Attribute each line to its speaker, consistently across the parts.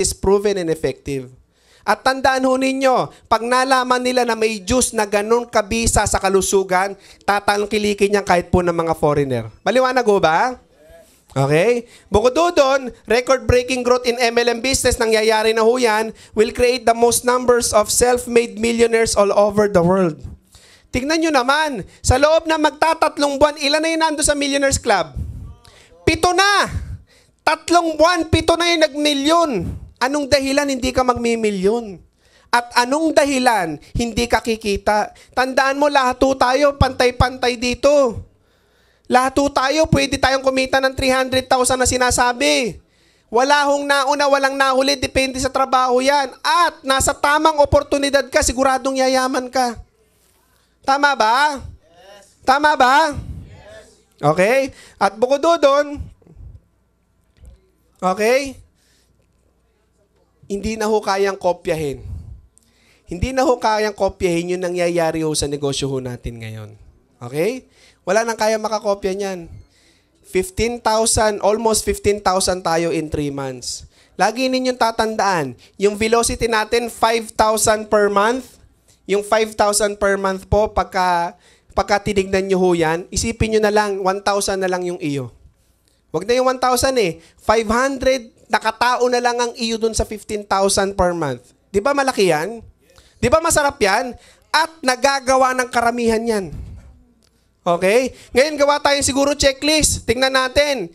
Speaker 1: is proven and effective. At tandaan ho ninyo, pag nalaman nila na may Diyos na ganun kabisa sa kalusugan, tatangkilikin niya kahit po ng mga foreigner. Maliwanag ho ba? Okay? Bukod doon, record-breaking growth in MLM business, nangyayari na ho yan, will create the most numbers of self-made millionaires all over the world. Tignan nyo naman, sa loob na magtatatlong buwan, ilan na yun nando sa Millionaires Club? 7 na! 3 buwan, 7 na yung nag-milyon. Anong dahilan hindi ka magmimilyon? At anong dahilan hindi ka kikita? Tandaan mo, lahat tayo pantay-pantay dito. Lahat tayo, pwede tayong kumita ng 300,000 na sinasabi. Wala hong nauna, walang nahuli, depende sa trabaho yan. At nasa tamang oportunidad ka, siguradong yayaman ka. Tama ba? Yes. Tama ba? Yes. Okay? At bukod doon, okay? Hindi na ho kayang kopyahin. Hindi na ho kayang kopyahin yung nangyayari ho sa negosyo ho natin ngayon. Okay? Wala nang kaya makakopya niyan. 15,000, almost 15,000 tayo in 3 months. Lagi ninyong tatandaan, yung velocity natin, 5,000 per month. Yung 5,000 per month po, pagka tinignan nyo ho yan, isipin nyo na lang, 1,000 na lang yung iyo. Huwag na yung 1,000 eh. 500 nakatao na lang ang iyo dun sa 15,000 per month. Di ba malaki yan? Di ba masarap yan? At nagagawa ng karamihan yan. Okay? Ngayon gawa tayo siguro checklist. Tingnan natin.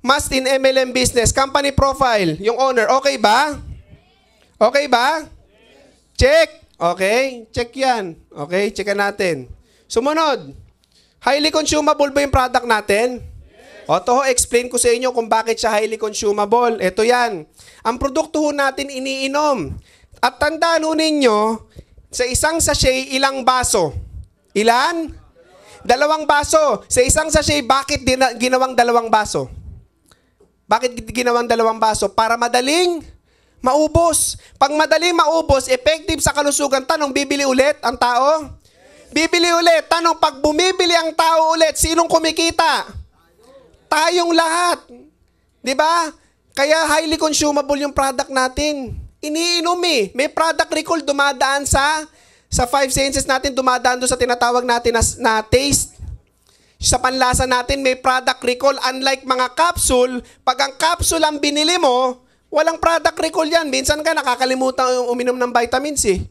Speaker 1: Must in MLM business. Company profile. Yung owner. Okay ba? Okay ba? Check. Okay? Check yan. Okay? Checkan natin. Sumunod. Highly consumable ba yung product natin? O, to ho, explain ko sa inyo kung bakit siya highly consumable. Ito yan. Ang produkto ho natin iniinom. At tandaan ho ninyo, sa isang sachet, ilang baso? Ilan? 2 baso. Sa isang sachet, bakit ginawang 2 baso? Bakit ginawang 2 baso? Para madaling maubos. Pag madaling maubos, effective sa kalusugan. Tanong, bibili ulit ang tao? Bibili ulit. Tanong, pag bumibili ang tao ulit, sinong kumikita? Tayong lahat. 'Di ba? Kaya highly consumable yung product natin. Iniinom eh. May product recall dumadaan sa 5 senses natin, dumadaan doon sa tinatawag natin na taste. Sa panlasa natin, may product recall. Unlike mga capsule, pag ang capsule ang binili mo, walang product recall yan. Minsan ka nakakalimutan uminom ng vitamins eh.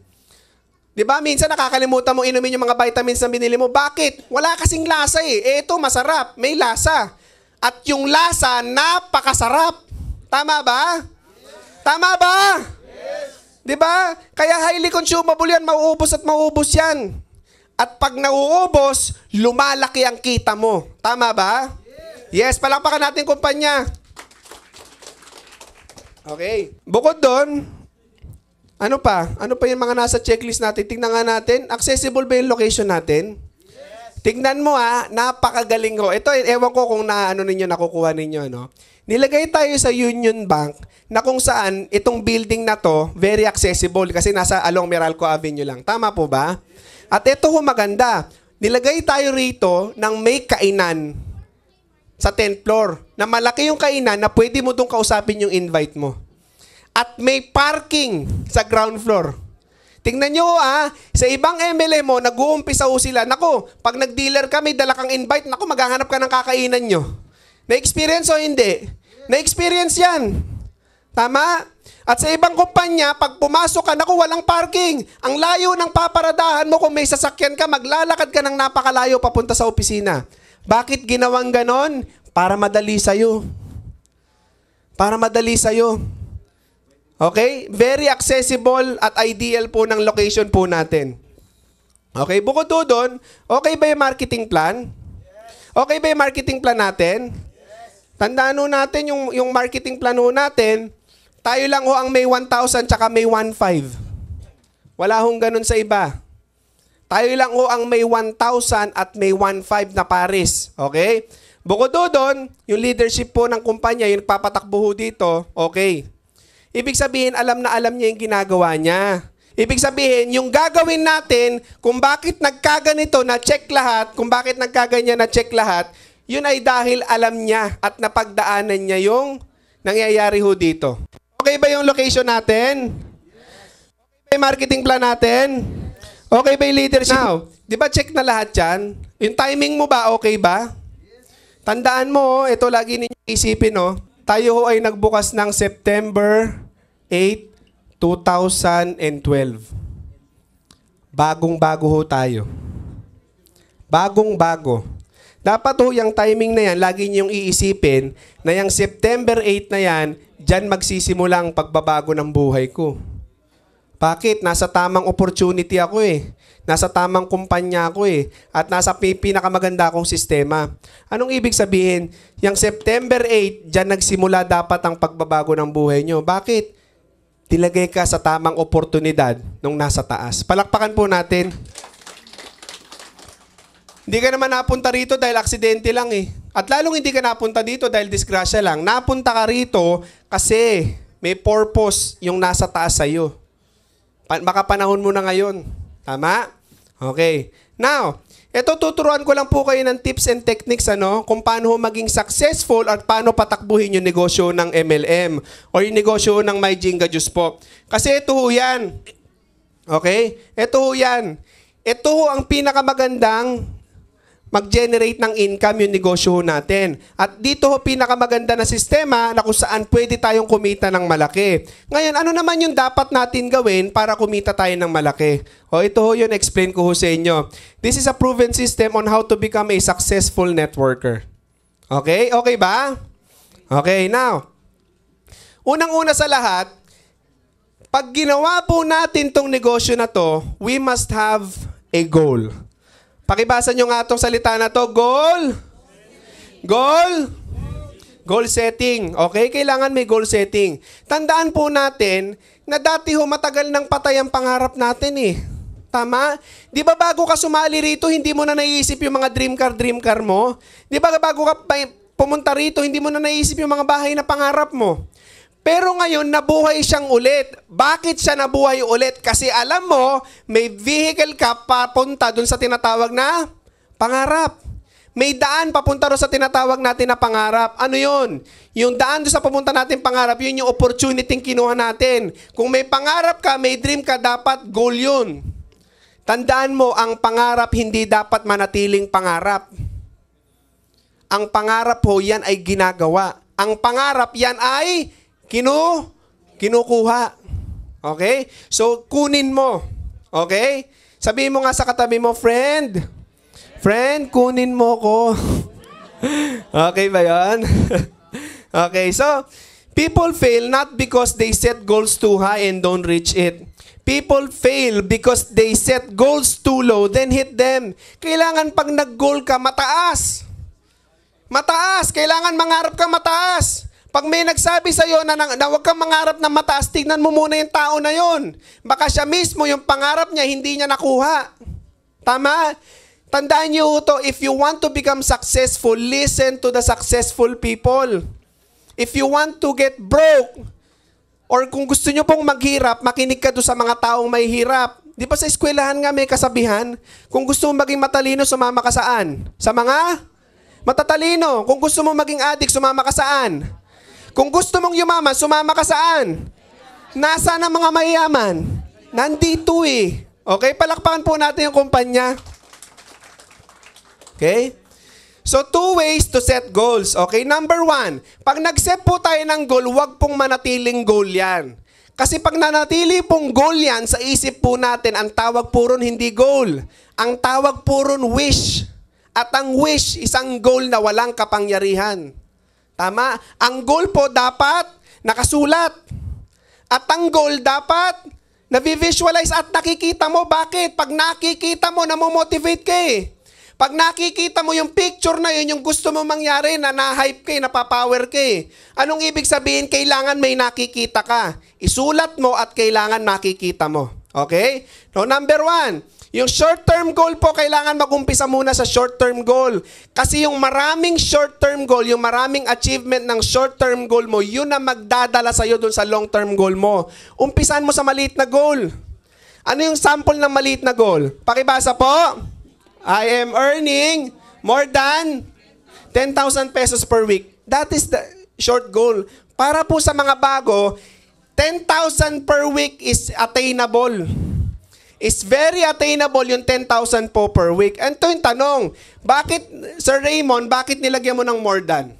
Speaker 1: 'Di ba? Minsan nakakalimutan mo inumin yung mga vitamins na binili mo. Bakit? Wala kasing lasa eh. Ito masarap, may lasa. At yung lasa, napakasarap. Tama ba? Yes. Tama ba? Yes. Diba? Kaya highly consumable yan, mauubos at mauubos yan. At pag nauubos, lumalaki ang kita mo. Tama ba? Yes, yes, palakpakan natin kumpanya. Okay. Bukod doon, ano pa? Ano pa yung mga nasa checklist natin? Tingnan nga natin, accessible ba yung location natin? Tignan mo napakagaling ko. Ito, ewan ko kung nakukuha ninyo, no? Nilagay tayo sa Union Bank na kung saan itong building na to, very accessible kasi nasa along Meralco Avenue lang. Tama po ba? At ito ho maganda. Nilagay tayo rito ng may kainan sa 10th floor. Na malaki yung kainan na pwede mo doon kausapin yung invite mo. At may parking sa ground floor. Tingnan nyo sa ibang MLM mo, nag-uumpisa ho sila. Naku, pag nag-dealer ka, may dala kang invite, naku, maghahanap ka ng kakainan nyo. Na-experience o hindi? Na-experience yan. Tama? At sa ibang kumpanya, pag pumasok ka, naku, walang parking. Ang layo ng paparadahan mo, kung may sasakyan ka, maglalakad ka ng napakalayo papunta sa opisina. Bakit ginawang ganon? Para madali sa'yo. Para madali sa'yo. Okay? Very accessible at ideal po ng location po natin. Okay? Bukod doon, okay ba yung marketing plan? Okay ba yung marketing plan natin? Tandaan ho natin yung marketing plan ho natin, tayo lang ho ang may 1,000 tsaka may 1,500. Wala hong ganun sa iba. Tayo lang ho ang may 1,000 at may 1,500 na pares. Okay? Bukod doon, yung leadership po ng kumpanya, yung nagpapatakbo ho dito, okay. Ibig sabihin, alam na alam niya yung ginagawa niya. Ibig sabihin, yung gagawin natin, kung bakit nagkaganito, na-check lahat, kung bakit nagkaganyan, na-check lahat, yun ay dahil alam niya at napagdaanan niya yung nangyayari ho dito. Okay. Okay ba yung location natin? Okay ba yung marketing plan natin? Okay ba yung leadership? Now, di ba check na lahat yan? Yung timing mo ba, okay ba? Tandaan mo, ito lagi ninyo isipin, no? Tayo ho ay nagbukas ng September 8, 2012. Bagong-bago ho tayo. Bagong-bago. Dapat ho yung timing na yan, lagi niyong iisipin na yung September 8 na yan, dyan magsisimula ang pagbabago ng buhay ko. Bakit? Nasa tamang opportunity ako eh. Nasa tamang kumpanya ako eh. At nasa pinakamaganda akong sistema. Anong ibig sabihin? Yung September 8, dyan nagsimula dapat ang pagbabago ng buhay nyo. Bakit? Tilagay ka sa tamang oportunidad nung nasa taas. Palakpakan po natin. Hindi ka naman napunta rito dahil aksidente lang eh. At lalong hindi ka napunta dito dahil disgrasya lang. Napunta ka rito kasi may purpose yung nasa taas sa'yo. Makapanahon mo na ngayon. Tama? Okay. Now, ito tuturuan ko lang po kayo ng tips and techniques kung paano maging successful at paano patakbuhin yung negosyo ng MLM o yung negosyo ng My Jinga Juice po. Kasi ito ho yan. Okay? Ito ho yan. Ito ho ang pinakamagandang mag-generate ng income yung negosyo natin. At dito ho pinakamaganda na sistema na kung saan pwede tayong kumita ng malaki. Ngayon, ano naman yung dapat natin gawin para kumita tayo ng malaki? O ito ho yun, explain ko ho sa inyo. This is a proven system on how to become a successful networker. Okay? Okay ba? Okay, now. Unang-una sa lahat, pag ginawa po natin tong negosyo na to, we must have a goal. Pakibasa nyo nga itong salita na to. Goal? Goal? Goal setting. Okay? Kailangan may goal setting. Tandaan po natin na dati ho matagal nang patay ang pangarap natin eh. Tama? Di ba bago ka sumali rito, hindi mo na naiisip yung mga dream car mo? Di ba bago ka pumunta rito, hindi mo na naiisip yung mga bahay na pangarap mo? Pero ngayon, nabuhay siyang ulit. Bakit siya nabuhay ulit? Kasi alam mo, may vehicle ka papunta dun sa tinatawag na pangarap. May daan papunta doon sa tinatawag natin na pangarap. Ano yun? Yung daan doon sa papunta natin pangarap, yun yung opportunity kinuha natin. Kung may pangarap ka, may dream ka, dapat goal yun. Tandaan mo, ang pangarap hindi dapat manatiling pangarap. Ang pangarap ho, yan ay ginagawa. Ang pangarap, yan ay kinukuha. Okay? So, kunin mo. Okay? Sabihin mo nga sa katabi mo, friend, kunin mo ko. Okay ba yan? Okay, so, people fail not because they set goals too high and don't reach it. People fail because they set goals too low, then hit them. Kailangan pag nag-goal ka, mataas. Mataas. Kailangan mangarap ka mataas. Pag may nagsabi sa'yo na huwag kang mangarap ng mataas, tignan mo muna yung tao na yon. Baka siya mismo, yung pangarap niya, hindi niya nakuha. Tama? Tandaan niyo ito, if you want to become successful, listen to the successful people. If you want to get broke, or kung gusto niyo pong maghirap, makinig ka doon sa mga taong may hirap. Di ba sa eskwelahan nga may kasabihan? Kung gusto mong maging matalino, sumama ka saan? Sa mga matatalino. Kung gusto mong maging adik, sumama ka saan? Kung gusto mong yumaman, sumama ka saan? Nasaan ang mga mayayaman? Nandito eh. Okay, palakpakan po natin yung kumpanya. Okay? So, 2 ways to set goals. Okay, number 1, pag nag-set po tayo ng goal, huwag pong manatiling goal yan. Kasi pag nanatili pong goal yan, sa isip po natin, ang tawag po ron hindi goal. Ang tawag po ron wish. At ang wish, isang goal na walang kapangyarihan. Tama? Ang goal po dapat nakasulat. At ang goal dapat na-visualize at nakikita mo. Bakit? Pag nakikita mo, namomotivate ka eh. Pag nakikita mo yung picture na yun, yung gusto mo mangyari, na na-hype ka, napapower ka eh. Anong ibig sabihin? Kailangan may nakikita ka. Isulat mo at kailangan makikita mo. Okay? So, number 1, yung short-term goal po, kailangan mag-umpisa muna sa short-term goal. Kasi yung maraming short-term goal, yung maraming achievement ng short-term goal mo, yun na magdadala sa'yo dun sa long-term goal mo. Umpisan mo sa maliit na goal. Ano yung sample ng maliit na goal? Pakibasa po. I am earning more than 10,000 pesos per week. That is the short goal. Para po sa mga bago, 10,000 per week is attainable. Is very attainable yung 10,000 po per week. And ito yung tanong, bakit, Sir Raymond, bakit nilagyan mo ng more than?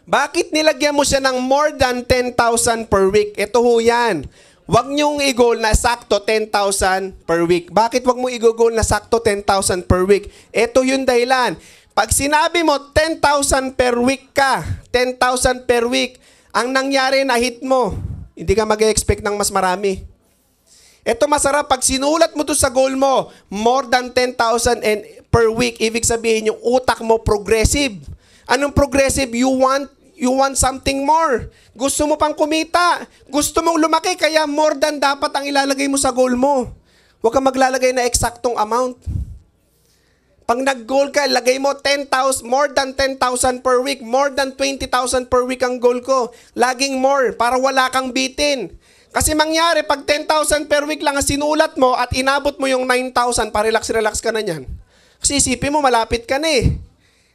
Speaker 1: Bakit nilagyan mo siya ng more than 10,000 per week? Ito ho yan. Huwag niyong i-goal na sakto 10,000 per week. Bakit huwag mo i-goal na sakto 10,000 per week? Ito yung dahilan. Pag sinabi mo 10,000 per week ka, 10,000 per week, ang nangyari na hit mo, hindi ka mag-expect ng mas marami. Ito masarap, pag sinulat mo to sa goal mo, more than 10,000 and per week, ibig sabihin yung utak mo progressive. Anong progressive? You want something more. Gusto mo pang kumita. Gusto mong lumaki, kaya more than dapat ang ilalagay mo sa goal mo. Huwag kang maglalagay na eksaktong amount. Pag nag-goal ka, lagay mo 10,000, more than 10,000 per week, more than 20,000 per week ang goal ko. Laging more, para wala kang bitin. Kasi mangyari, pag 10,000 per week lang ang sinulat mo at inabot mo yung 9,000, parelax-relax ka na yan. Kasi isipin mo, malapit ka na eh.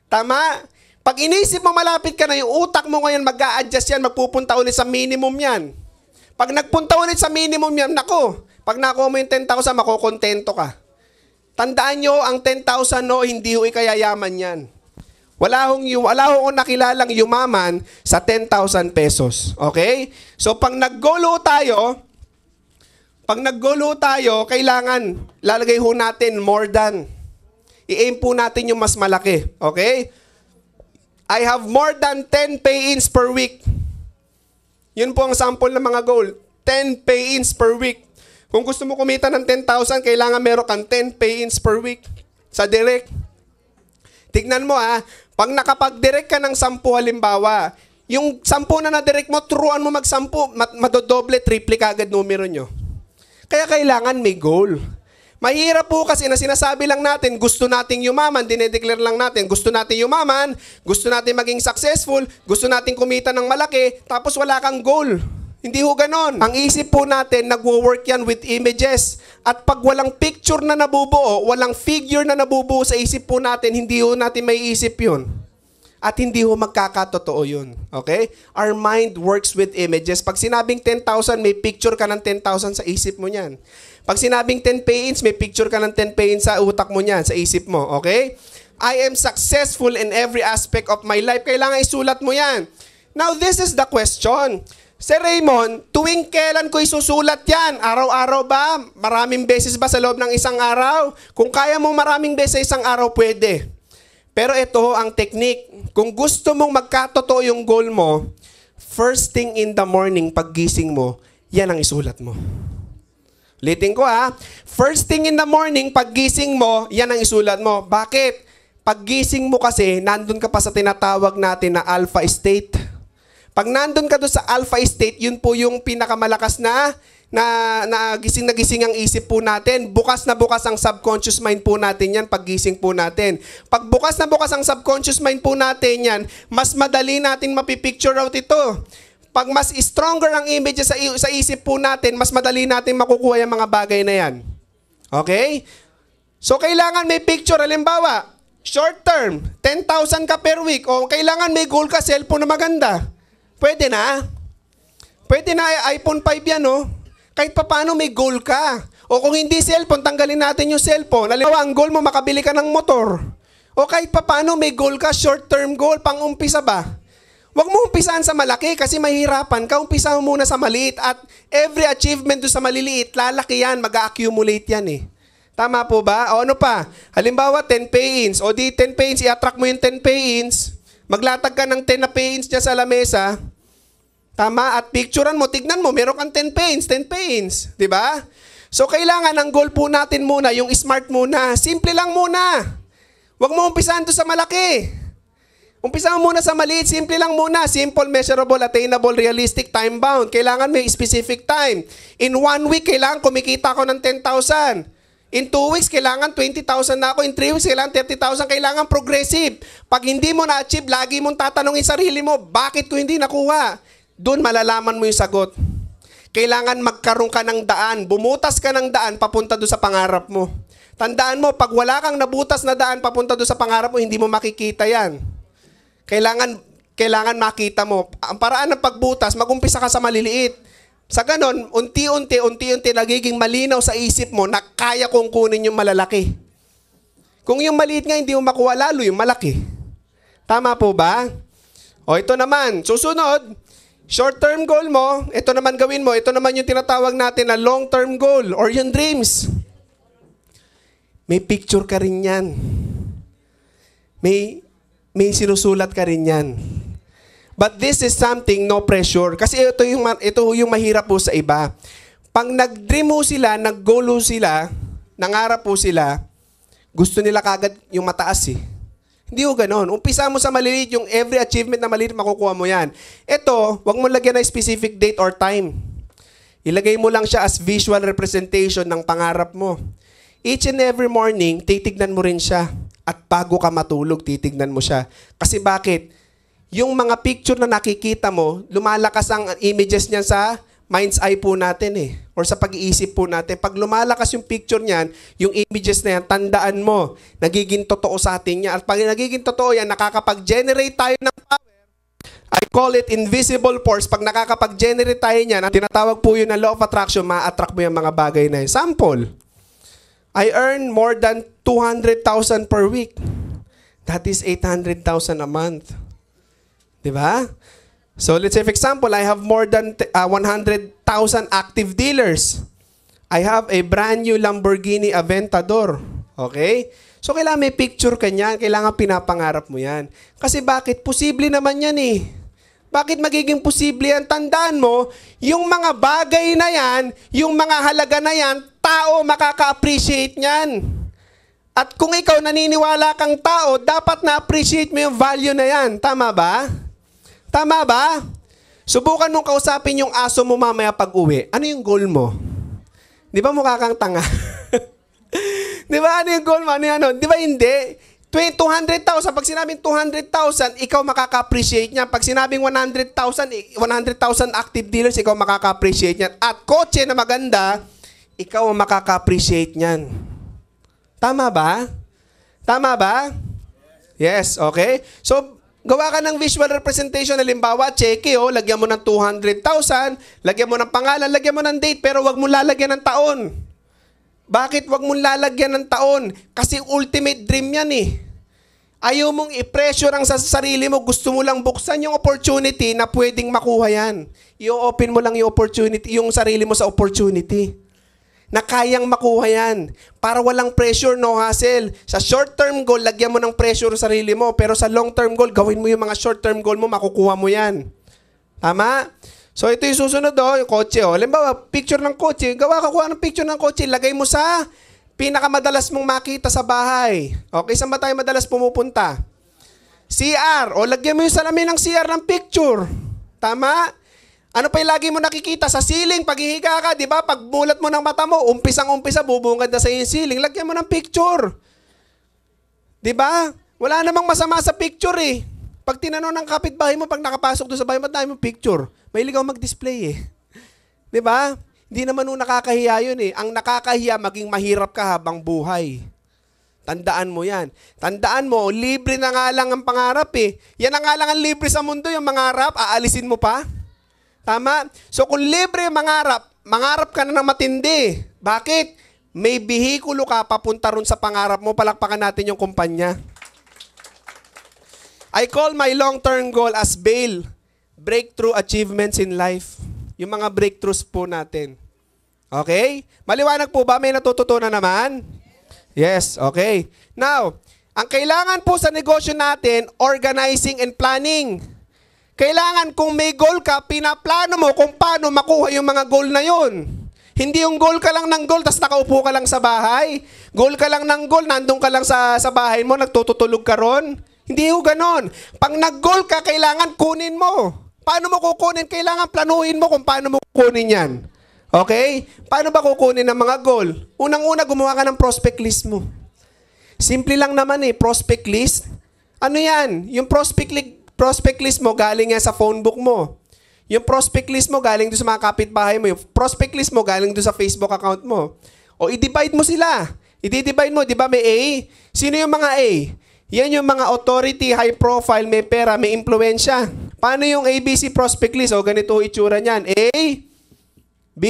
Speaker 1: Tama? Pag inisip mo malapit ka na, yung utak mo ngayon mag-a-adjust yan, magpupunta ulit sa minimum yan. Pag nagpunta ulit sa minimum yan, nako, pag nakuha mo yung 10,000, makukontento ka. Tandaan nyo, ang 10,000 no, hindi ho ikayayaman yan. Wala hong nakilalang yumaman sa 10,000 pesos. Okay? So, pag nag-goal tayo, kailangan lalagay ho natin more than. I-aim po natin yung mas malaki. Okay? I have more than 10 pay-ins per week. Yun po ang sample ng mga goal. 10 pay-ins per week. Kung gusto mo kumita ng 10,000, kailangan meron kang 10 pay-ins per week sa direct. Tignan mo pag nakapag-direct ka ng 10 halimbawa, yung 10 na na-direct mo, turuan mo mag-10, madodoble, triple kagad numero nyo. Kaya kailangan may goal. Mahirap po kasi na sinasabi lang natin, gusto nating yumaman, dinedeclare lang natin, gusto nating yumaman, gusto natin maging successful, gusto nating kumita ng malaki, tapos wala kang goal. Hindi ho ganon. Ang isip po natin, nagwo-work yan with images. At pag walang picture na nabubuo, walang figure na nabubuo sa isip po natin, hindi ho natin may isip yun. At hindi ho magkakatotoo yun. Okay? Our mind works with images. Pag sinabing 10,000, may picture ka ng 10,000 sa isip mo niyan. Pag sinabing 10 pay-ins, may picture ka ng 10 pay-ins sa utak mo niyan, sa isip mo. Okay? I am successful in every aspect of my life. Kailangan isulat mo yan. Now, this is the question. Sir Raymond, tuwing kailan ko isusulat yan? Araw-araw ba? Maraming beses ba sa loob ng isang araw? Kung kaya mo maraming beses sa isang araw, pwede. Pero ito ang technique. Kung gusto mong magkatotoo yung goal mo, first thing in the morning, paggising mo, yan ang isulat mo. Ulitin ko first thing in the morning, paggising mo, yan ang isulat mo. Bakit? Paggising mo kasi, nandun ka pa sa tinatawag natin na alpha state. Pag nandun ka doon sa alpha state, yun po yung pinakamalakas na gising ang isip po natin. Bukas na bukas ang subconscious mind po natin yan, paggising po natin. Pag bukas na bukas ang subconscious mind po natin yan, mas madali natin mapipicture out ito. Pag mas stronger ang image sa isip po natin, mas madali natin makukuha yung mga bagay na yan. Okay? So, kailangan may picture. Halimbawa, short term, 10,000 ka per week. O kailangan may goal ka, cellphone na maganda. Pwede na. Pwede na, iPhone 5 yan, no? Kahit paano may goal ka. O kung hindi cellphone, tanggalin natin yung cellphone. Halimbawa, ang goal mo, makabili ka ng motor. O kahit paano may goal ka, short-term goal, pang-umpisa ba? Huwag mo umpisahan sa malaki kasi mahirapan ka. Umpisa mo muna sa maliit at every achievement do sa maliliit, lalaki yan, mag-accumulate yan eh. Tama po ba? O ano pa? Halimbawa, 10 pay-ins. O di 10 pay-ins, i-attract mo yung 10 pay-ins. Maglatag ka ng 10 na pay-ins dyan sa lamesa. Tama? At picturean mo, tignan mo, meron kang 10 pay-ins. Diba? So, kailangan ang goal po natin muna, yung smart muna. Simple lang muna. Huwag mo umpisahan to sa malaki. Umpisahan muna sa maliit, simple lang muna. Simple, measurable, attainable, realistic, time-bound. Kailangan may specific time. In 1 week, kailangan kumikita ako ng 10,000. In 2 weeks, kailangan 20,000 na ako. In 3 weeks, kailangan 30,000. Kailangan progressive. Pag hindi mo na-achieve, lagi mong tatanungin sarili mo, bakit ko hindi nakuha? Doon malalaman mo yung sagot. Kailangan magkaroon ka ng daan. Bumutas ka ng daan, papunta doon sa pangarap mo. Tandaan mo, pag wala kang nabutas na daan, papunta doon sa pangarap mo, hindi mo makikita yan. Kailangan kailangan makita mo. Ang paraan ng pagbutas, mag-umpisa ka sa maliliit. Sa ganon, unti-unti nagiging malinaw sa isip mo na kaya kong kunin yung malalaki. Kung yung maliit nga hindi mo makuha, lalo yung malaki. Tama po ba? O ito naman, susunod, short-term goal mo, ito naman gawin mo, ito naman yung tinatawag natin na long-term goal or yung dreams. May picture ka rin yan. May sinusulat ka rin yan. But this is something no pressure. Kasi ito yung mahirap po sa iba. Pag nag-dream mo sila, nag-goal mo sila, nangarap po sila, gusto nila kagad yung mataas eh. Hindi ko ganon. Umpisa mo sa maliliit, yung every achievement na maliliit, makukuha mo yan. Ito, wag mo lagyan ng specific date or time. Ilagay mo lang siya as visual representation ng pangarap mo. Each and every morning, titignan mo rin siya. At bago ka matulog, titignan mo siya. Kasi bakit? Yung mga picture na nakikita mo, lumalakas ang images niyan sa mind's eye po natin eh. Or sa pag-iisip po natin. Pag lumalakas yung picture niyan, yung images na yan, tandaan mo, nagiging totoo sa atin yan. At pag nagiging totoo yan, nakakapag-generate tayo ng power. I call it invisible force. Pag nakakapag-generate tayo niyan, tinatawag po yun na law of attraction, ma-attract mo yung mga bagay na yun. Sample, I earn more than 200,000 per week. That is 800,000 a month. Diba? So let's say for example, I have more than 100,000 active dealers. I have a brand new Lamborghini Aventador. Okay? So kailangan may picture ka niyan, kailangan pinapangarap mo yan. Kasi bakit? Posible naman yan eh. Bakit magiging posible yan? Tandaan mo, yung mga bagay na yan, yung mga halaga na yan, tao makaka-appreciate niyan. At kung ikaw naniniwala kang tao, dapat na-appreciate mo yung value na yan. Tama ba? Tama ba? Subukan mong kausapin yung aso mo mamaya pag-uwi. Ano yung goal mo? Di ba mukha kang tanga? Di ba? Ano yung goal mo? Ano yung ano? Di ba hindi? 200,000. Pag sinabing 200,000, ikaw makaka-appreciate niyan. Pag sinabing 100,000 active dealers, ikaw makaka-appreciate niyan. At kotse na maganda, ikaw ang makaka-appreciate niyan. Tama ba? Tama ba? Yes, okay. So, gawa ka ng visual representation. Halimbawa, cheque, lagyan mo ng 200,000, lagyan mo ng pangalan, lagyan mo ng date, pero wag mo lalagyan ng taon. Bakit wag mo lalagyan ng taon? Kasi ultimate dream yan eh. Ayaw mong i-pressure ang sa sarili mo, gusto mo lang buksan yung opportunity na pwedeng makuha yan. I-open mo lang yung opportunity, yung sarili mo sa opportunity. Na kayang makuha yan. Para walang pressure, no hassle. Sa short-term goal, lagyan mo ng pressure sa sarili mo. Pero sa long-term goal, gawin mo yung mga short-term goal mo, makukuha mo yan. Tama? So ito yung susunod, yung kotse. Halimbawa, picture ng kotse. Kuha ng picture ng kotse. Lagay mo sa pinakamadalas mong makita sa bahay. Okay, saan ba tayo madalas pumupunta? CR. Lagyan mo yung salamin ng CR ng picture. Tama? Ano pa yung lagi mo nakikita? Sa ceiling, paghihiga ka, di ba? Pag bulat mo ng mata mo, umpisang-umpisa, bubungad na sa yung ceiling. Lagyan mo ng picture. Di ba? Wala namang masama sa picture eh. Pag tinanong ng kapitbahay mo, pag nakapasok doon sa bahay, ba't dahil mo picture? Mahilig ako mag-display eh. Di ba? Hindi naman nung nakakahiya yun eh. Ang nakakahiya, maging mahirap ka habang buhay. Tandaan mo yan. Tandaan mo, libre na nga lang ang pangarap eh. Yan na nga lang ang libre sa mundo, yung mangarap, aalisin mo pa. Tama? So kung libre mangarap ka na ng matindi. Bakit? May bihikulo ka papunta ron sa pangarap mo, palakpakan natin yung kumpanya. I call my long-term goal as BAIL, Breakthrough Achievements in Life. Yung mga breakthroughs po natin. Okay? Maliwanag po ba? May natututunan naman? Yes, okay. Now, ang kailangan po sa negosyo natin, organizing and planning. Kailangan kung may goal ka, pinaplano mo kung paano makuha yung mga goal na yon. Hindi yung goal ka lang ng goal, tapos nakaupo ka lang sa bahay. Goal ka lang ng goal, nandun ka lang sa bahay mo, nagtutulog ka ron. Hindi yung ganon. Pag nag-goal ka, kailangan kunin mo. Paano mo kukunin? Kailangan planuhin mo kung paano mo kukunin yan. Okay? Paano ba kukunin ang mga goal? Unang-una, gumawa ka ng prospect list mo. Simple lang naman eh, prospect list. Ano yan? Yung prospect list mo galing yan sa phone book mo. Yung prospect list mo galing doon sa mga kapitbahay mo. Yung prospect list mo galing doon sa Facebook account mo. O i-divide mo sila. I-divide mo, di ba may A? Sino yung mga A? Yan yung mga authority, high profile, may pera, may impluensya. Paano yung ABC prospect list? O ganito itsura niyan. A, B,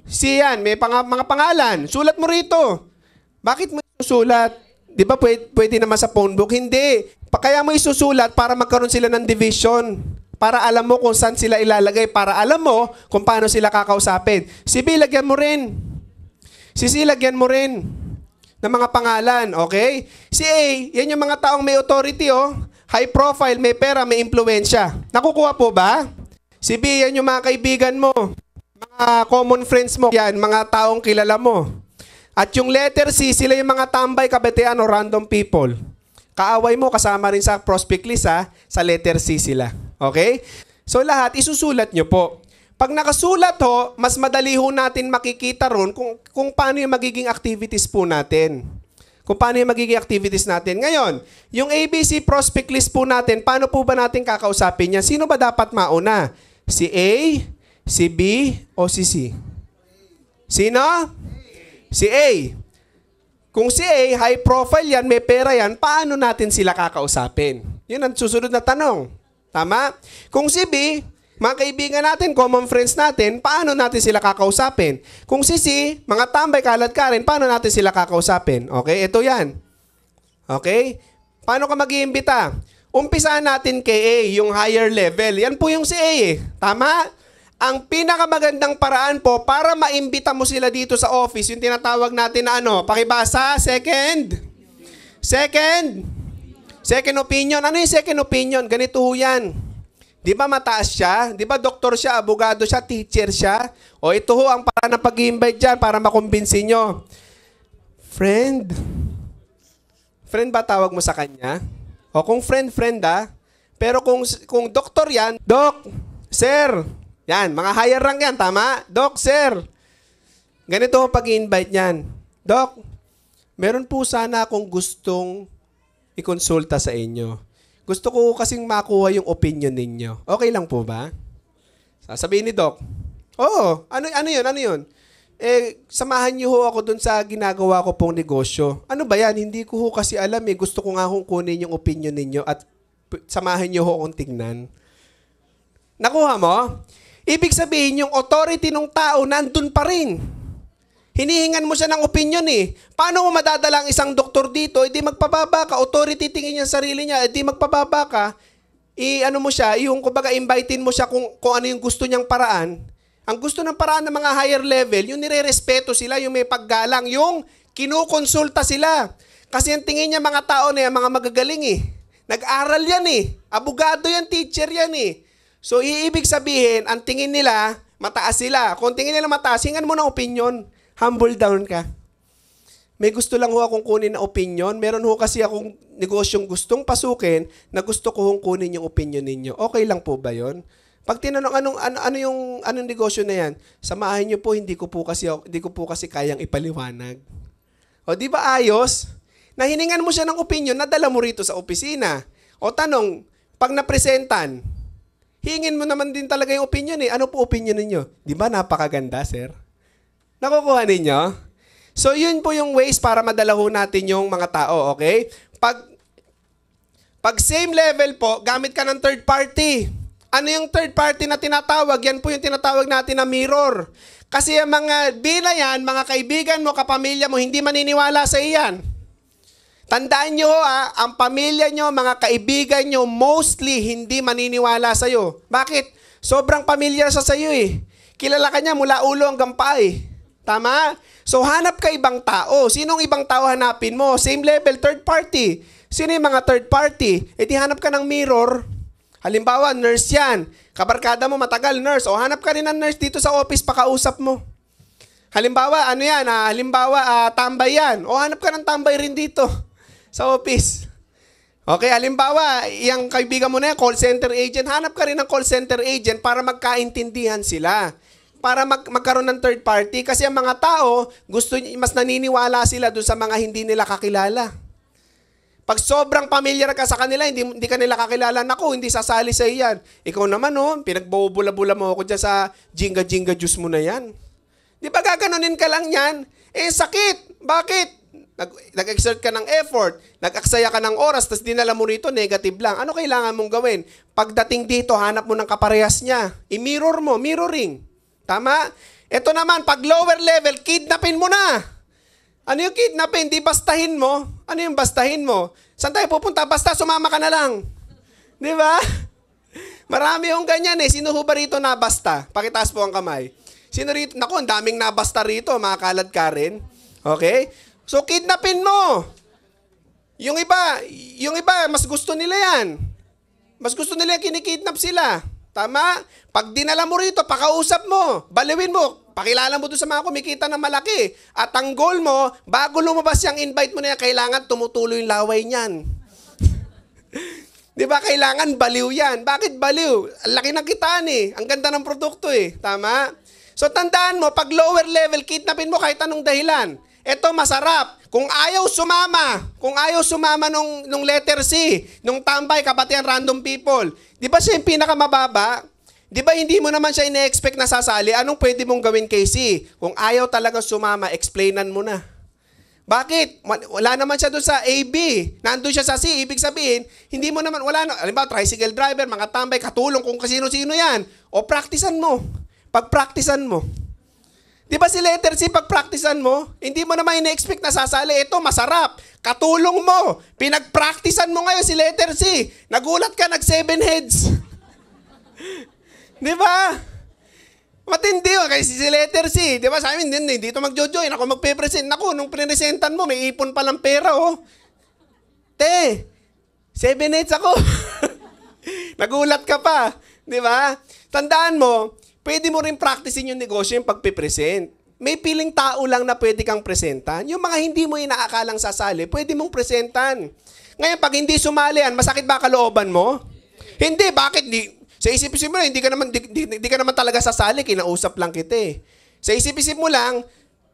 Speaker 1: C yan. May mga pangalan. Sulat mo rito. Bakit mo isusulat? Di ba pwede naman sa phone book? Hindi. Kaya mo isusulat para magkaroon sila ng division. Para alam mo kung saan sila ilalagay. Para alam mo kung paano sila kakausapin. Si B, lagyan mo rin. Si C, lagyan mo rin ng mga pangalan, okay? Si A, yan yung mga taong may authority, oh. High profile, may pera, may impluensya. Nakukuha po ba? Si B, yan yung mga kaibigan mo. Mga common friends mo. Yan, mga taong kilala mo. At yung letter C, sila yung mga tambay, kabatean o random people. Kaaway mo, kasama rin sa prospect list, ha? Sa letter C sila. Okay? So lahat, isusulat nyo po. Pag nakasulat ho, mas madali ho natin makikita ron kung paano yung magiging activities po natin. Kung paano yung magiging activities natin. Ngayon, yung ABC prospect list po natin, paano po ba natin kakausapin yan? Sino ba dapat mauna? Si A, si B, o si C? Sino? Si A. Kung si A, high profile yan, may pera yan, paano natin sila kakausapin? Yun ang susunod na tanong. Tama? Kung si B, mga kaibigan natin, common friends natin, paano natin sila kakausapin? Kung si C, mga tambay, kalad ka rin, paano natin sila kakausapin? Okay, ito yan. Okay? Paano ka mag-iimbita? Umpisaan natin kay A, yung higher level. Yan po yung si A eh. Tama? Ang pinakamagandang paraan po para maimbita mo sila dito sa office, yung tinatawag natin na ano, pakibasa, second opinion. Ano yung second opinion? Ganito ho yan. Di ba mataas siya? Di ba doktor siya, abogado siya, teacher siya? O ito ho ang paraan ng pag-i-invite dyan para makumbinsin nyo. Friend ba tawag mo sa kanya? O kung friend pero kung doktor yan, Doc, Sir. Yan, mga higher rank yan, tama? Doc, Sir. Ganito ho pag-i-invite niyan. Doc, meron po sana akong gustong ikonsulta sa inyo. Gusto ko kasing makuha yung opinion ninyo. Okay lang po ba? Sasabihin ni Doc, oo, ano yun? Samahan niyo ho ako dun sa ginagawa ko pong negosyo. Ano ba yan? Hindi ko ho kasi alam eh. Gusto ko nga hong kunin yung opinion ninyo at samahan niyo ho akong tingnan. Nakuha mo? Ibig sabihin yung authority ng tao nandun pa rin. Hinihingan mo siya ng opinion eh. Paano mo madadala ang isang doktor dito? Hindi magpababa ka. Authority tingin niya sarili niya. Hindi magpababa ka. Ano mo siya, yung kumbaga invitein mo siya kung ano yung gusto niyang paraan. Ang gusto ng paraan ng mga higher level, yung nire-respeto sila, yung may paggalang, yung kinukonsulta sila. Kasi ang tingin niya mga tao na yan, mga magagaling eh. Nag-aral yan eh. Abogado yan, teacher yan eh. So, ibig sabihin, ang tingin nila, mataas sila. Kung tingin nila mataas, hingan mo ng opinion. Humble down ka. May gusto lang ho akong kunin na opinion. Meron ho kasi akong negosyong gustong pasukin na gusto ko hong kunin yung opinion ninyo. Okay lang po ba yon? Pag tinanong anong negosyo na yan, samahan niyo po, hindi ko po kasi kayang ipaliwanag. O di ba ayos? Nahiningan mo siya ng opinion, nadala mo rito sa opisina. O tanong, pag napresentan, hingin mo naman din talaga yung opinion eh. Ano po opinion ninyo? Di ba napakaganda, sir? Nakukuha ninyo? So, yun po yung ways para madala ho natin yung mga tao, okay? Pag same level po, gamit ka ng third party. Ano yung third party na tinatawag? Yan po yung tinatawag natin na mirror. Kasi yung mga bila yan, mga kaibigan mo, kapamilya mo, hindi maniniwala sa iyan. Tandaan nyo ang pamilya nyo, mga kaibigan nyo, mostly hindi maniniwala sa'yo. Bakit? Sobrang pamilyar sa sa'yo eh. Kilala ka niya mula ulo hanggang paa eh. Tama? So, hanap ka ibang tao. Sinong ibang tao hanapin mo? Same level, third party. Sino yung mga third party? E di hanap ka ng mirror. Halimbawa, nurse yan. Kabarkada mo matagal, nurse. O hanap ka rin ng nurse dito sa office, pakausap mo. Halimbawa, tambay yan. O hanap ka ng tambay rin dito sa office. Okay, halimbawa, yung kaibigan mo na yan, call center agent, hanap ka rin ng call center agent para magkaintindihan sila. Para magkaroon ng third party. Kasi ang mga tao, mas naniniwala sila dun sa mga hindi nila kakilala. Pag sobrang familiar ka sa kanila, hindi ka nila kakilala, naku, hindi sasali sa iyan. Ikaw naman, pinagbubula-bula mo ako dyan sa jinga-jinga juice mo na yan. Di ba gaganunin ka lang yan? Eh, sakit. Bakit? Nag-exert ka ng effort, nag-aksaya ka ng oras, tapos dinala mo rito, negative lang. Ano kailangan mong gawin? Pagdating dito, hanap mo ng kaparehas niya. I-mirror mo, mirroring. Tama? Ito naman, pag lower level, kidnapin mo na. Ano yung kidnapin? Di bastahin mo. Ano yung bastahin mo? Saan tayo pupunta? Basta sumama ka na lang. Di ba? Marami yung ganyan eh. Sino ho ba rito nabasta? Pakitaas po ang kamay. Sino rito? Naku, ang daming nabasta rito. Makakalad ka rin. Okay? So, kidnapin mo. Yung iba, mas gusto nila yan. Mas gusto nila kinikidnap sila. Tama? Pag dinala mo rito, pakausap mo. Baliwin mo. Pakilala mo doon sa mga kumikita ng malaki. At ang goal mo, bago lumabas yung invite mo na yan, kailangan tumutuloy yung laway niyan. Di ba? Kailangan baliw yan. Bakit baliw? Ang laki ng kitaan eh. Ang ganda ng produkto eh. Tama? So, tandaan mo, pag lower level, kidnapin mo kahit anong dahilan. Ito masarap. Kung ayaw sumama nung letter C, nung tambay, kabatian, random people, di ba siya yung pinakamababa? Di ba hindi mo naman siya ine-expect na sasali? Anong pwede mong gawin kay C? Kung ayaw talaga sumama, explainan mo na. Bakit? Wala naman siya doon sa AB. Nandun siya sa C. Ibig sabihin, hindi mo naman, wala na. Alam ba, tricycle driver, mga tambay, katulong kung kasino-sino yan. O praktisan mo. Pag-praktisan mo. Di ba si letter C, pag-praktisan mo, hindi mo naman ina-expect na sasali. Ito, masarap. Katulong mo. Pinag-praktisan mo ngayon si letter C. Nagulat ka, nag-7 heads. Di ba? Matindi yun. Kasi si letter C, di ba? Sa amin, hindi ito mag-jojoin. Ako magpe-present. Naku, nung pre-presentan mo, may ipon palang pera, oh. Te, 7 heads ako. Nagulat ka pa. Di ba? Tandaan mo, pwede mo rin practicein yung negosyo yung pagpipresent. May piling tao lang na pwede kang presentan. Yung mga hindi mo inaakalang sasali, pwede mong presentan. Ngayon, pag hindi sumali yan, masakit ba kalooban mo? Hindi, bakit? Sa isip-isip mo lang, hindi ka naman talaga sasali, kinausap lang kita eh. Sa isip-isip mo lang,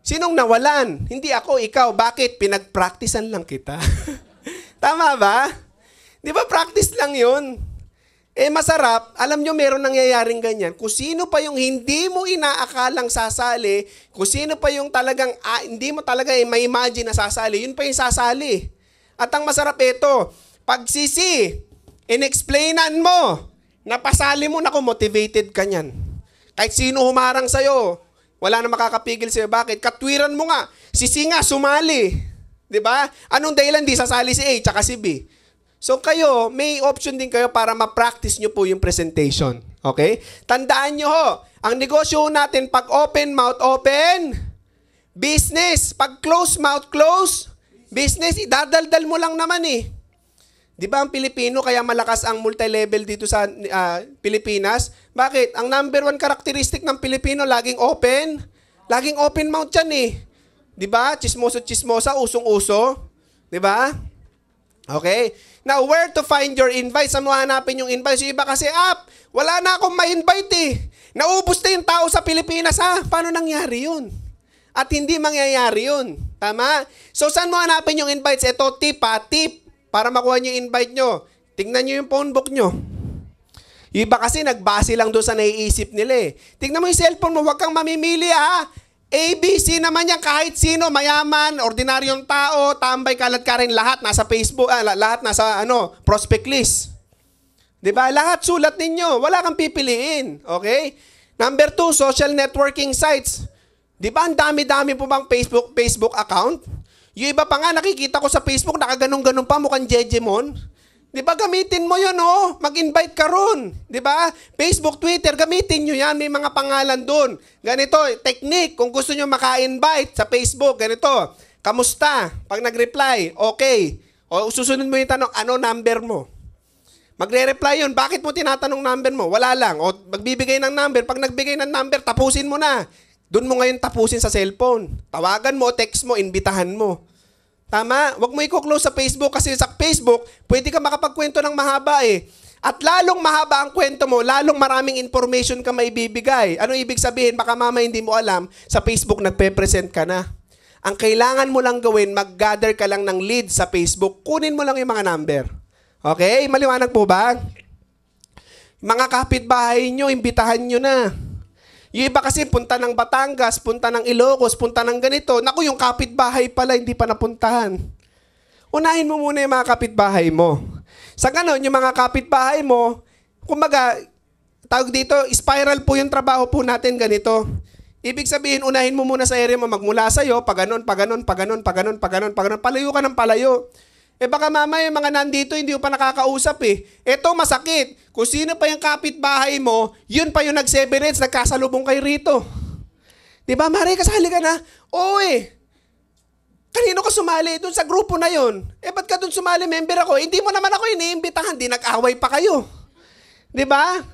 Speaker 1: sinong nawalan? Hindi ako, ikaw. Bakit? Pinag-practicean lang kita. Tama ba? Di ba practice lang yun? Eh masarap, alam nyo meron nangyayaring ganyan. Kung sino pa yung hindi mo inaakalang sasali, kung sino pa yung talagang hindi mo talaga ma-imagine na sasali, yun pa yung sasali. At ang masarap ito, pag in-explainan mo, napasali mo, naku, motivated ka niyan. Kahit sino humarang sa'yo, wala na makakapigil sa'yo. Bakit? Katwiran mo nga. Si C nga, sumali. Diba? Anong dahilan di sasali si A tsaka si B? So kayo, may option din kayo para ma-practice nyo po yung presentation. Okay? Tandaan nyo ho, ang negosyo natin, pag open mouth, open business. Pag close mouth, close business. Idadaldal mo lang naman eh. Di ba ang Pilipino, kaya malakas ang multi-level dito sa Pilipinas? Bakit? Ang number 1 characteristic ng Pilipino, laging open. Laging open mouth yan eh. Di ba? Chismoso-chismosa, usong-uso. Di ba? Okay? Now, where to find your invite? Saan mo hanapin yung invite? Yung iba kasi, wala na akong ma-invite eh. Naubos na yung tao sa Pilipinas, Paano nangyari yun? At hindi mangyayari yun. Tama? So, saan mo hanapin yung invites? Ito, tip. Para makuha nyo yung invite nyo. Tingnan nyo yung phone book nyo. Yung iba kasi, nagbase lang doon sa naiisip nila eh. Tingnan mo yung cellphone mo, huwag kang mamimili ABC naman yan, kahit sino, mayaman, ordinaryong tao, tambay, kalat ka rin, lahat nasa Facebook, lahat nasa prospect list. 'Di ba? Lahat sulat ninyo, wala kang pipiliin, okay? Number 2, social networking sites. 'Di ba ang dami-dami po bang Facebook account? Yung iba pa nga nakikita ko sa Facebook, nakaganong-ganon pa, mukhang Jejemon. Di ba, gamitin mo yun, Mag-invite ka ron. Di ba? Facebook, Twitter, gamitin nyo yan. May mga pangalan doon. Ganito, technique. Kung gusto nyo maka-invite sa Facebook, ganito. Kamusta? Pag nag-reply, okay. O susunod mo yung tanong, ano number mo? Magre-reply yun. Bakit mo tinatanong number mo? Wala lang. O magbibigay ng number. Pag nagbigay ng number, tapusin mo na. Doon mo ngayon tapusin sa cellphone. Tawagan mo, text mo, imbitahan mo. Tama? Huwag mo i-close sa Facebook kasi sa Facebook, pwede ka makapagkwento ng mahaba eh. At lalong mahaba ang kwento mo, lalong maraming information ka maibibigay. Ano ibig sabihin? Baka mama hindi mo alam, sa Facebook nagpe-present ka na. Ang kailangan mo lang gawin, mag-gather ka lang ng leads sa Facebook. Kunin mo lang yung mga number. Okay? Maliwanag po ba? Mga kapitbahay nyo, imbitahan nyo na. Yung iba kasi punta ng Batangas, punta ng Ilocos, punta ng ganito. Naku, yung kapitbahay pala hindi pa napuntahan. Unahin mo muna yung mga kapitbahay mo. Sa ganon, yung mga kapitbahay mo, kumbaga, tawag dito, spiral po yung trabaho po natin ganito. Ibig sabihin, unahin mo muna sa area mo, magmula sa'yo, pag ganon, palayo ka ng palayo. Baka mamaya yung mga nandito, hindi mo pa nakakausap eh. Eto, masakit. Kung sino pa yung kapitbahay mo, yun pa yung nag-7 nagkasalubong kay rito. Diba, Mare, kasali ka na? Oo eh. Kanino ka sumali? Doon sa grupo na yun. Ba't ka doon sumali? Member ako. Hindi mo naman ako iniimbitahan. Di nag-away pa kayo. Diba?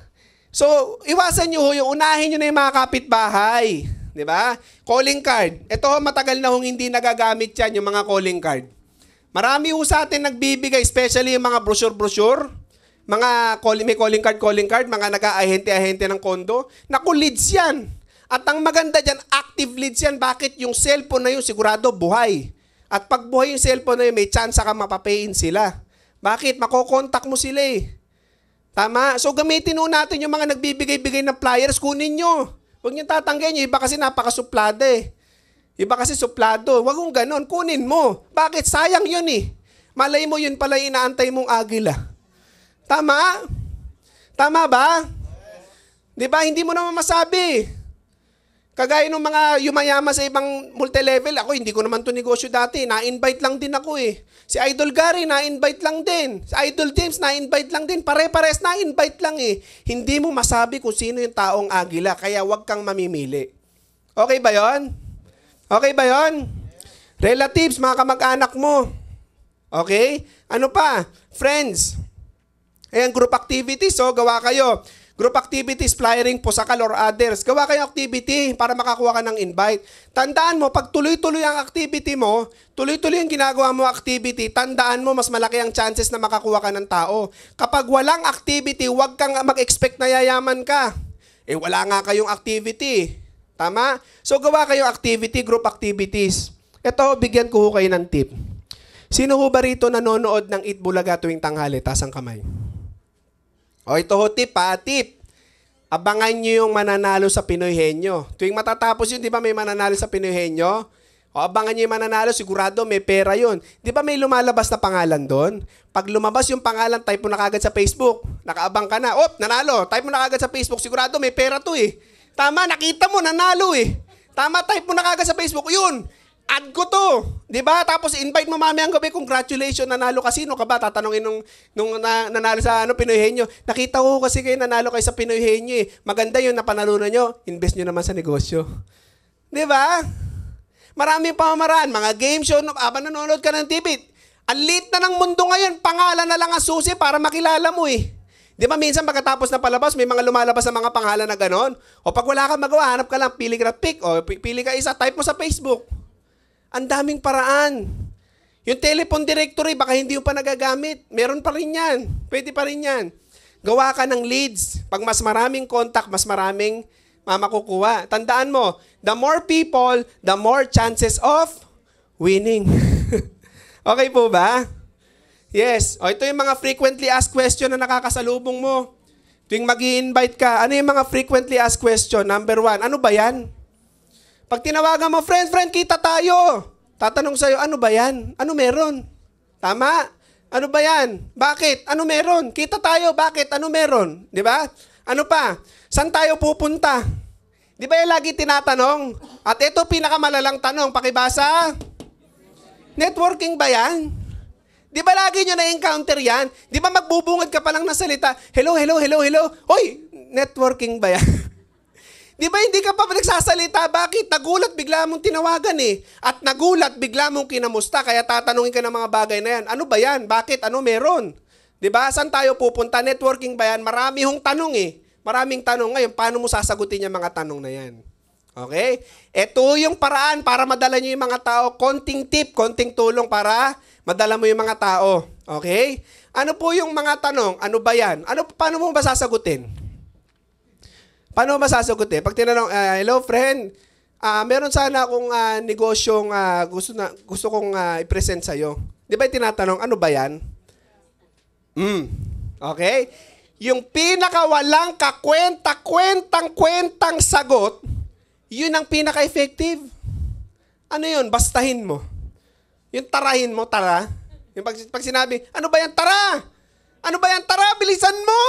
Speaker 1: So, iwasan nyo yung unahin nyo na yung mga kapitbahay. Diba? Calling card. Ito, matagal na hong hindi nagagamit yan, yung mga calling card. Marami ho sa atin nagbibigay, especially yung mga brochure, mga may calling card, mga nag-aahente-ahente ng kondo. Naku, leads yan. At ang maganda dyan, active leads yan. Bakit? Yung cellphone na yun, sigurado buhay. At pag buhay yung cellphone na yun, may chance ka mapapayin sila. Bakit? Makokontak mo sila eh. Tama? So gamitin ho natin yung mga nagbibigay-bigay ng flyers, kunin nyo. Huwag nyo tatanggayin nyo, iba kasi napakasuplada eh. Iba kasi suplado. Huwag kong ganon. Kunin mo. Bakit? Sayang yun eh. Malay mo yun pala inaantay mong agila. Tama? Tama ba? Di ba? Hindi mo naman masabi. Kagaya ng mga yumayama sa ibang multilevel. Ako, hindi ko naman to negosyo dati. Na-invite lang din ako eh. Si Idol Gary, na-invite lang din. Si Idol James, na-invite lang din. Pare-pares, na-invite lang eh. Hindi mo masabi kung sino yung taong agila. Kaya huwag kang mamimili. Okay ba yon? Okay ba yon? Relatives, mga kamag-anak mo. Okay? Ano pa? Friends. Ayan, group activities. So, gawa kayo. Group activities, flyering po sa or others. Gawa kayo activity para makakuha ka ng invite. Tandaan mo, pag tuloy-tuloy ang activity mo, tuloy-tuloy ang ginagawa mo activity, tandaan mo, mas malaki ang chances na makakuha ka ng tao. Kapag walang activity, huwag kang mag-expect na yayaman ka. Wala nga kayong activity. Tama? So, gawa kayo activity, group activities. Ito, bigyan ko kayo ng tip. Sino ho ba rito nanonood ng Eat Bulaga tuwing tanghali? Taas ang kamay. O, ito ho, tip ha, tip. Abangan nyo yung mananalo sa Pinoy Henyo. Tuwing matatapos yun, di ba may mananalo sa Pinoy Henyo? O, abangan nyo yung mananalo, sigurado may pera yun. Di ba may lumalabas na pangalan doon? Pag lumabas yung pangalan, type mo na kagad sa Facebook. Nakaabang ka na. Nanalo. Type mo na kagad sa Facebook. Sigurado may pera to eh. Tama, nakita mo, nanalo eh. Tama, type mo na kagad sa Facebook. Yun, add ko to. Diba? Tapos invite mo mamayang gabi, congratulations, nanalo ka. Sino ka ba? Tatanungin nung nanalo sa Pinoy Henyo. Nakita ko kasi kayo nanalo kayo sa Pinoy Henyo eh. Maganda yun, napanalunan nyo. Invest nyo naman sa negosyo. Diba? Marami pamamaraan. Mga game show, nanonood ka ng TV. Ang lit na ng mundo ngayon, pangalan na lang ang susi para makilala mo eh. Di ba minsan pagkatapos na palabas, may mga lumalabas na mga pangalan na ganon? O pag wala kang magawa, hanap ka lang, pili ka na pick, o pili ka isa, type mo sa Facebook. Ang daming paraan. Yung telephone directory, baka hindi mo pa nagagamit. Meron pa rin yan. Pwede pa rin yan. Gawa ka ng leads. Pag mas maraming contact, mas maraming makukuha. Tandaan mo, the more people, the more chances of winning. Okay po ba? Yes. O ito yung mga frequently asked question na nakakasalubong mo. Tuwing mag-i-invite ka, ano yung mga frequently asked question? Number 1, ano ba yan? Pag tinawagan mo, friend, kita tayo. Tatanong sa'yo, ano ba yan? Ano meron? Tama? Ano ba yan? Bakit? Ano meron? Kita tayo, bakit? Ano meron? Di ba? Ano pa? Saan tayo pupunta? Di ba yung lagi tinatanong? At ito pinakamalalang tanong, pakibasa. Networking ba yan? Di ba lagi nyo na-encounter yan? Di ba magbubungad ka pa lang ng salita, hello. Hoy, networking ba yan? Di ba hindi ka pa nagsasalita? Bakit? Nagulat, bigla mong tinawagan eh. At nagulat, bigla mong kinamusta. Kaya tatanungin ka ng mga bagay na yan. Ano ba yan? Bakit? Ano meron? Di ba? Saan tayo pupunta? Networking ba yan? Marami hong tanong eh. Maraming tanong ngayon. Paano mo sasagutin yung mga tanong na yan? Okay? Ito yung paraan para madala nyo yung mga tao. Konting tip, konting tulong para madala mo yung mga tao. Okay? Ano po yung mga tanong? Ano ba yan? Paano mo ba sasagutin? Paano mo ba sasagutin? Pag tinanong, hello friend, meron sana akong negosyong gusto kong i-present sa'yo. Di ba yung tinatanong, ano ba yan? Okay? Yung pinakawalang kakwenta-kwentang sagot, yun ang pinaka-effective. Ano yun? Bastahin mo. Yung tarahin mo, tara. Yung pag sinabi, ano ba yan, tara? Ano ba yan, tara? Bilisan mo!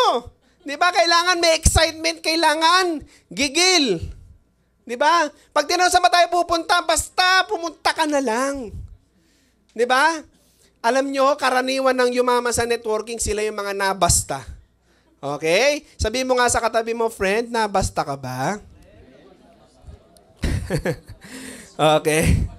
Speaker 1: Di ba? Kailangan may excitement, kailangan gigil. Di ba? Pag tinanong saan ba tayo pupunta, basta pumunta ka na lang. Di ba? Alam nyo, karaniwan ng yumaman sa networking, sila yung mga nabasta. Okay? Sabihin mo nga sa katabi mo, friend, nabasta ka ba? Okay.